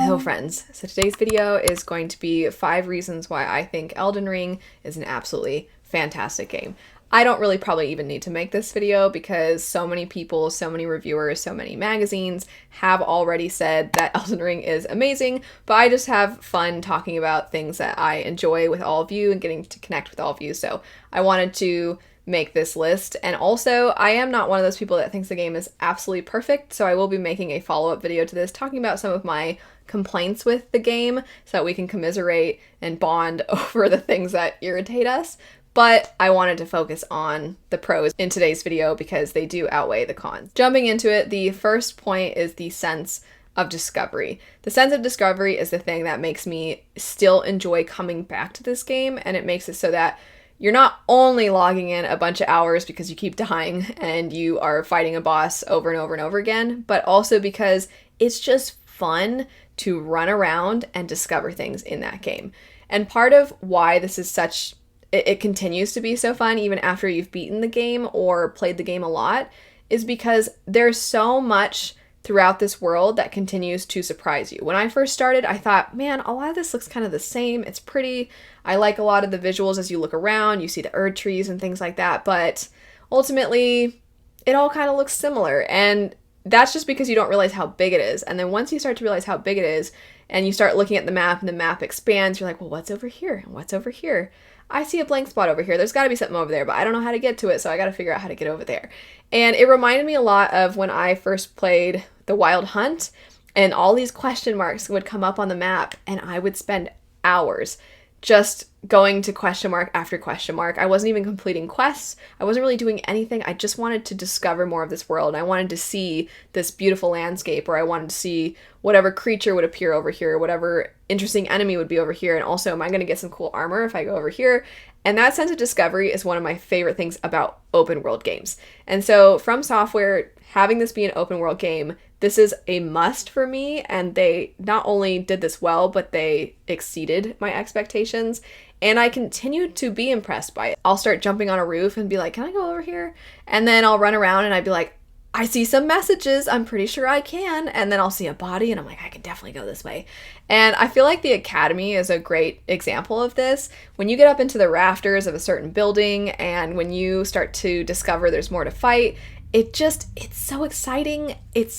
Hello friends, so today's video is going to be 5 reasons why I think Elden Ring is an absolutely fantastic game. I don't really probably even need to make this video because so many people, so many reviewers, so many magazines have already said that Elden Ring is amazing, but I just have fun talking about things that I enjoy with all of you and getting to connect with all of you, so I wanted to make this list. And also, I am not one of those people that thinks the game is absolutely perfect, so I will be making a follow-up video to this talking about some of my complaints with the game so that we can commiserate and bond over the things that irritate us. But I wanted to focus on the pros in today's video because they do outweigh the cons. Jumping into it, the first point is the sense of discovery. The sense of discovery is the thing that makes me still enjoy coming back to this game, and it makes it so that you're not only logging in a bunch of hours because you keep dying and you are fighting a boss over and over and over again, but also because it's just fun to run around and discover things in that game. And part of why this is such, it continues to be so fun even after you've beaten the game or played the game a lot, is because there's so much throughout this world that continues to surprise you. When I first started, I thought, man, a lot of this looks kind of the same. It's pretty. I like a lot of the visuals as you look around. You see the Erd trees and things like that. But ultimately, it all kind of looks similar. And that's just because you don't realize how big it is. And then once you start to realize how big it is, and you start looking at the map and the map expands, you're like, well, what's over here? And what's over here? I see a blank spot over here. There's got to be something over there, but I don't know how to get to it, so I got to figure out how to get over there. And it reminded me a lot of when I first played The Wild Hunt, and all these question marks would come up on the map, and I would spend hours just going to question mark after question mark. I wasn't even completing quests. I wasn't really doing anything. I just wanted to discover more of this world. I wanted to see this beautiful landscape, or I wanted to see whatever creature would appear over here, whatever interesting enemy would be over here, and also, am I going to get some cool armor if I go over here? And that sense of discovery is one of my favorite things about open world games. And so From Software, having this be an open world game, this is a must for me, and they not only did this well, but they exceeded my expectations, and I continue to be impressed by it. I'll start jumping on a roof and be like, can I go over here? And then I'll run around and I'd be like, I see some messages, I'm pretty sure I can. And then I'll see a body and I'm like, I can definitely go this way. And I feel like the Academy is a great example of this. When you get up into the rafters of a certain building and when you start to discover there's more to fight, it's so exciting. It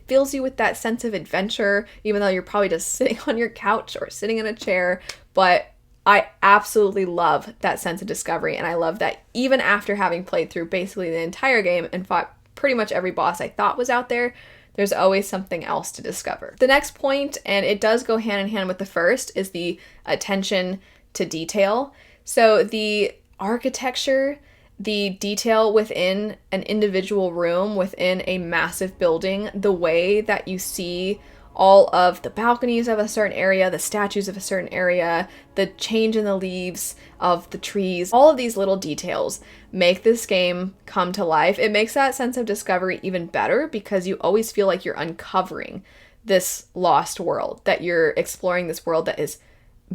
fills you with that sense of adventure, even though you're probably just sitting on your couch or sitting in a chair. But I absolutely love that sense of discovery. And I love that even after having played through basically the entire game and fought pretty much every boss I thought was out there, there's always something else to discover. The next point, and it does go hand in hand with the first, is the attention to detail. So the architecture, the detail within an individual room, within a massive building, the way that you see all of the balconies of a certain area, the statues of a certain area, the change in the leaves of the trees, all of these little details make this game come to life. It makes that sense of discovery even better because you always feel like you're uncovering this lost world, that you're exploring this world that has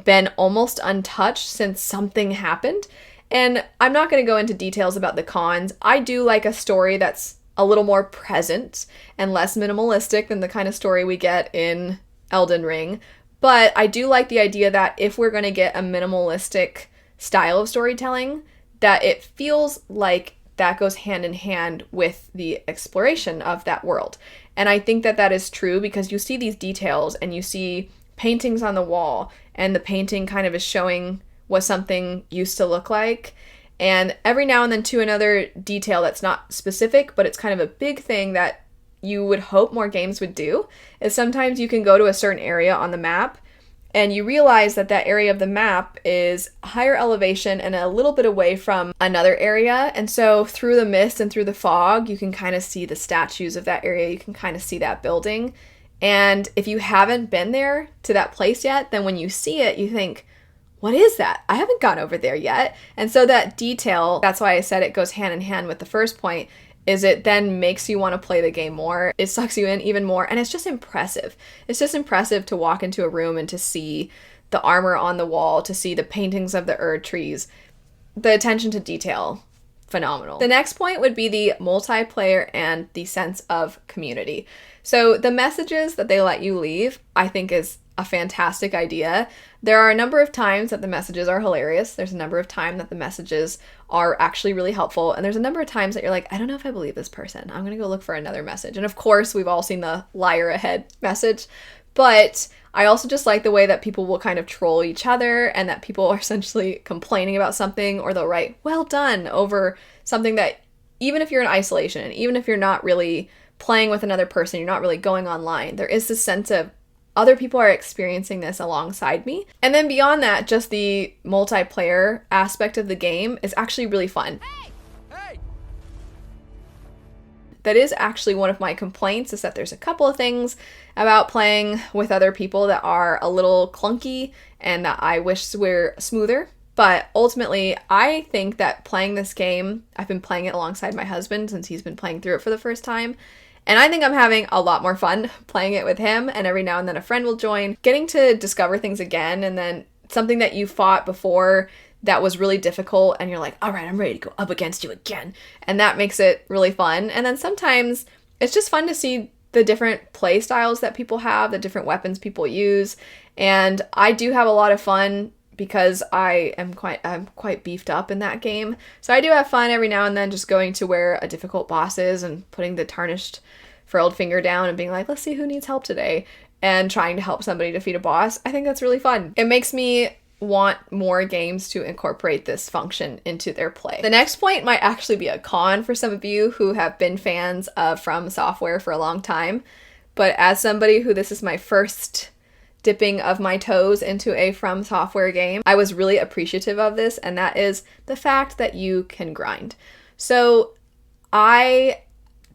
been almost untouched since something happened. And I'm not going to go into details about the cons. I do like a story that's a little more present and less minimalistic than the kind of story we get in Elden Ring. But I do like the idea that if we're going to get a minimalistic style of storytelling, that it feels like that goes hand in hand with the exploration of that world. And I think that that is true because you see these details and you see paintings on the wall, and the painting kind of is showing what something used to look like. And every now and then too, another detail that's not specific, but it's kind of a big thing that you would hope more games would do, is sometimes you can go to a certain area on the map and you realize that that area of the map is higher elevation and a little bit away from another area. And so through the mist and through the fog, you can kind of see the statues of that area. You can kind of see that building. And if you haven't been there to that place yet, then when you see it, you think, what is that? I haven't gone over there yet. And so that detail, that's why I said it goes hand in hand with the first point, is it then makes you want to play the game more. It sucks you in even more. And it's just impressive. It's just impressive to walk into a room and to see the armor on the wall, to see the paintings of the Erd trees. The attention to detail phenomenal. The next point would be the multiplayer and the sense of community. So the messages that they let you leave, I think, is a fantastic idea. There are a number of times that the messages are hilarious. There's a number of times that the messages are actually really helpful. And there's a number of times that you're like, I don't know if I believe this person. I'm going to go look for another message. And of course, we've all seen the liar ahead message. But I also just like the way that people will kind of troll each other and that people are essentially complaining about something, or they'll write, well done, over something that, even if you're in isolation, even if you're not really playing with another person, you're not really going online, there is this sense of other people are experiencing this alongside me. And then beyond that, just the multiplayer aspect of the game is actually really fun. Hey! That is actually one of my complaints, is that there's a couple of things about playing with other people that are a little clunky and that I wish were smoother. But ultimately, I think that playing this game, I've been playing it alongside my husband since he's been playing through it for the first time. And I think I'm having a lot more fun playing it with him, and every now and then a friend will join, getting to discover things again, and then something that you fought before that was really difficult, and you're like, all right, I'm ready to go up against you again. And that makes it really fun. And then sometimes it's just fun to see the different play styles that people have, the different weapons people use. And I do have a lot of fun because I'm quite beefed up in that game. So I do have fun every now and then just going to where a difficult boss is and putting the tarnished furled finger down and being like, let's see who needs help today, and trying to help somebody defeat a boss. I think that's really fun. It makes me want more games to incorporate this function into their play. The next point might actually be a con for some of you who have been fans of From Software for a long time, but as somebody who this is my first dipping of my toes into a From Software game, I was really appreciative of this, and that is the fact that you can grind. So I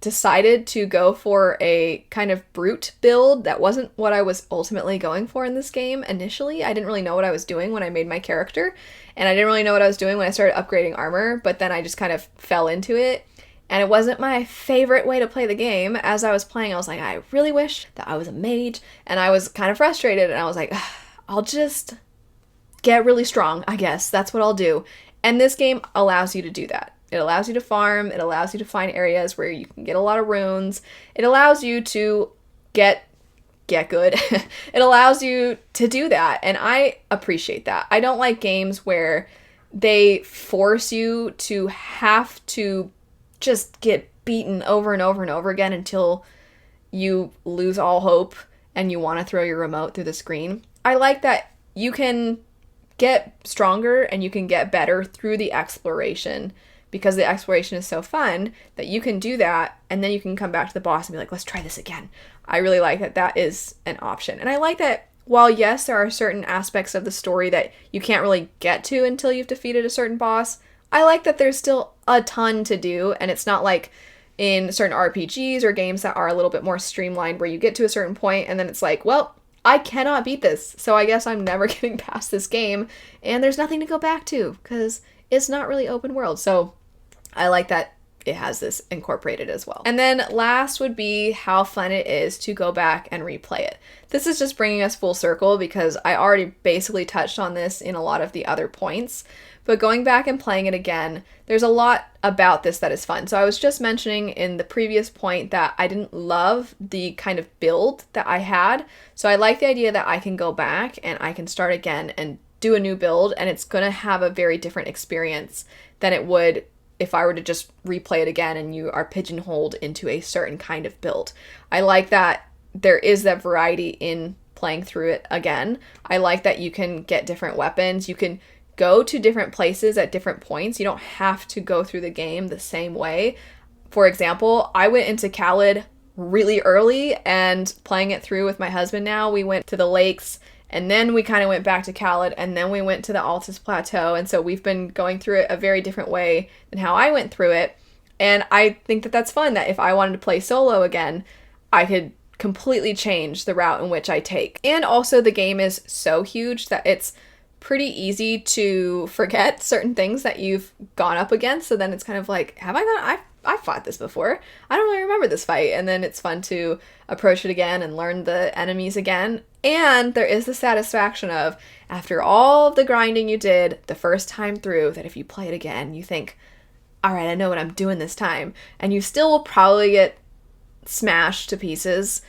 decided to go for a kind of brute build. That wasn't what I was ultimately going for in this game initially. I didn't really know what I was doing when I made my character, and I didn't really know what I was doing when I started upgrading armor, but then I just kind of fell into it. And it wasn't my favorite way to play the game. As I was playing, I was like, I really wish that I was a mage. And I was kind of frustrated, and I was like, I'll just get really strong, I guess. That's what I'll do. And this game allows you to do that. It allows you to farm. It allows you to find areas where you can get a lot of runes. It allows you to get good. It allows you to do that. And I appreciate that. I don't like games where they force you to have to just get beaten over and over and over again until you lose all hope and you want to throw your remote through the screen. I like that you can get stronger and you can get better through the exploration, because the exploration is so fun that you can do that and then you can come back to the boss and be like, let's try this again. I really like that that is an option. And I like that while, yes, there are certain aspects of the story that you can't really get to until you've defeated a certain boss, I like that there's still a ton to do, and it's not like in certain RPGs or games that are a little bit more streamlined where you get to a certain point and then it's like, well, I cannot beat this, so I guess I'm never getting past this game, and there's nothing to go back to because it's not really open world. So I like that it has this incorporated as well. And then last would be how fun it is to go back and replay it. This is just bringing us full circle because I already basically touched on this in a lot of the other points. But going back and playing it again, there's a lot about this that is fun. So I was just mentioning in the previous point that I didn't love the kind of build that I had. So I like the idea that I can go back and I can start again and do a new build, and it's going to have a very different experience than it would if I were to just replay it again and you are pigeonholed into a certain kind of build. I like that there is that variety in playing through it again. I like that you can get different weapons. You can go to different places at different points. You don't have to go through the game the same way. For example, I went into Khalid really early, and playing it through with my husband now, we went to the lakes, and then we kind of went back to Khalid, and then we went to the Altus Plateau, and so we've been going through it a very different way than how I went through it. And I think that that's fun, that if I wanted to play solo again, I could completely change the route in which I take. And also the game is so huge that it's pretty easy to forget certain things that you've gone up against. So then it's kind of like, I fought this before. I don't really remember this fight. And then it's fun to approach it again and learn the enemies again. And there is the satisfaction of, after all of the grinding you did the first time through, that if you play it again, you think, all right, I know what I'm doing this time. And you still will probably get smashed to pieces,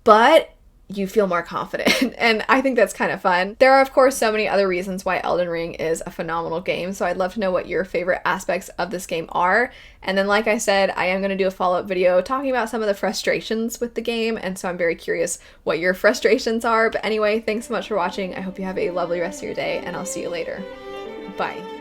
but you feel more confident. And I think that's kind of fun. There are, of course, so many other reasons why Elden Ring is a phenomenal game, so I'd love to know what your favorite aspects of this game are. And then, like I said, I am going to do a follow-up video talking about some of the frustrations with the game, and so I'm very curious what your frustrations are. But anyway, thanks so much for watching. I hope you have a lovely rest of your day, and I'll see you later. Bye.